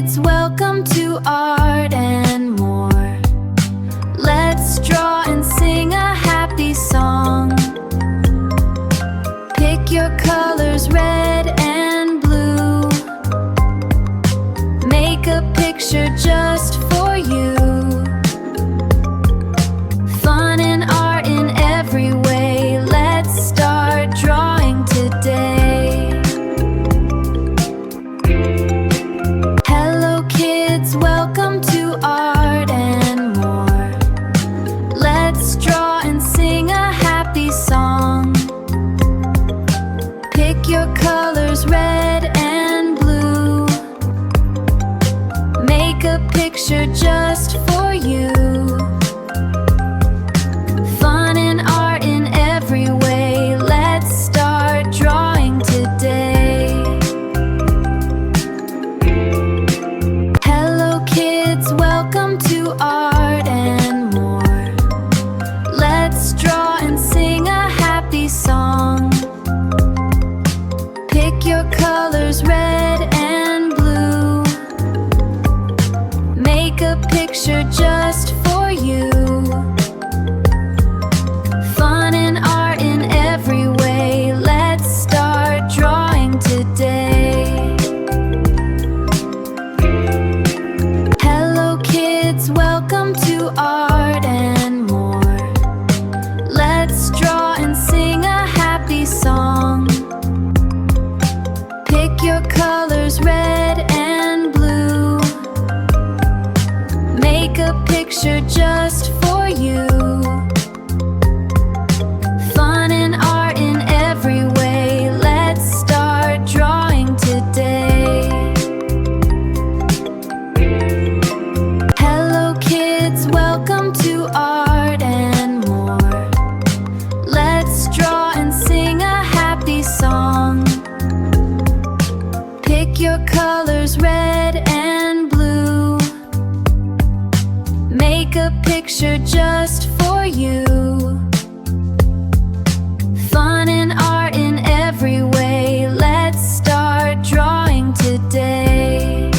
kids, welcome to Art and More. Let's draw and sing a happy song. Pick your colors, red and blue. Make a picture just for you. Fun and art in every way. Let's start drawing today. Hello kids, welcome to Art and More. Let's draw and sing a happy song. Pick your colors, red and blue. Make a picture just for you. Fun and art in every way. Let's start drawing today. Hello kids, welcome to Art and More. Let's draw and sing a happy song. Pick your colors, red and blue. Make a picture just for you. Fun and art in every way. Let's start drawing today. Hello kids, welcome to Art and More. Let's draw and sing a happy song. Pick your colors, red and blue. Make a picture just for you. Fun and art in every way. Let's start drawing today. Hello kids, welcome to Art and More. Let's draw and sing a happy song. Pick your colors, red and blue. Make a picture just for you. Fun and art in every way. Let's start drawing today.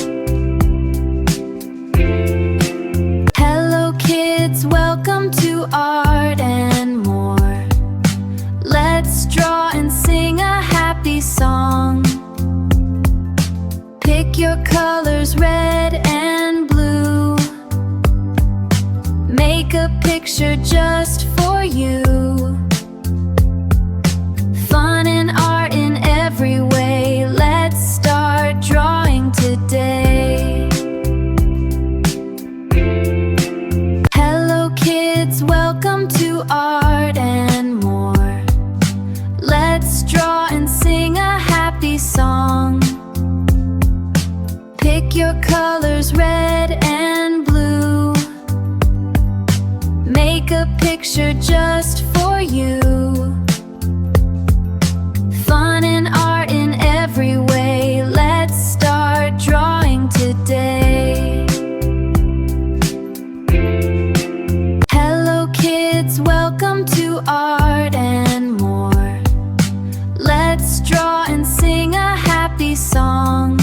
Hello kids, welcome to Art and More. Let's draw and sing a happy song. Pick your colors, red and blue. Make a picture just for you. Fun and art in every way. Let's start drawing today. Hello kids, welcome to Art and More. Let's draw and sing a happy song. Pick your colors, red and blue. Make a picture just for you. Fun and art in every way. Let's start drawing today. Hello kids, welcome to Art and More. Let's draw and sing a happy song.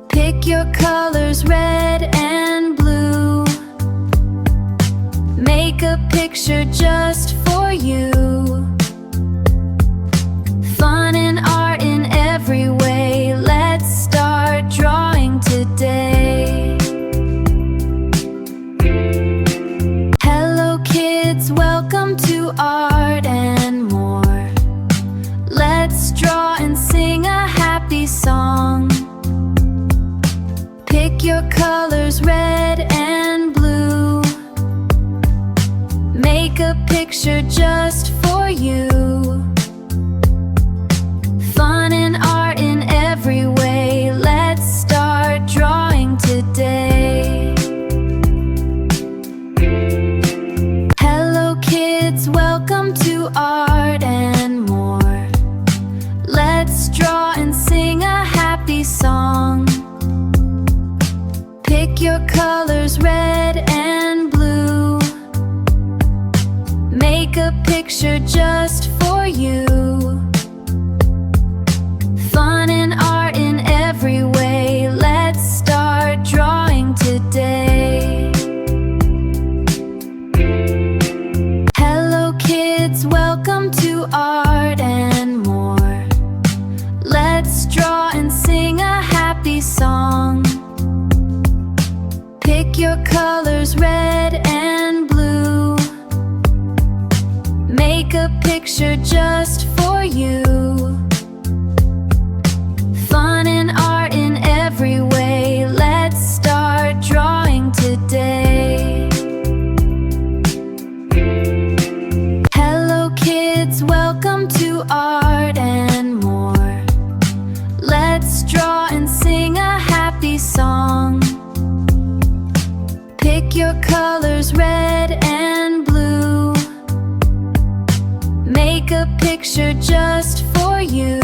Pick your colors, red and blue. Make a picture just for you. Fun and art in every way. Let's start drawing today. Hello kids, welcome to Art and More. Let's draw and sing a happy song. Pick your colors, red and blue. Make a picture just for you. Fun and art in every way. Let's start drawing today. Hello kids, welcome to Art and More. Let's draw and sing a happy song. Pick your colors, red and blue. Make a picture just for you. Fun and art in every way. your colors red and blue. Make a picture just for you. Fun and art in every way. Let's start drawing today. Hello kids, welcome to Art and More. Let's draw and sing a happy song. Pick your colors red and blue. Make a picture just for you.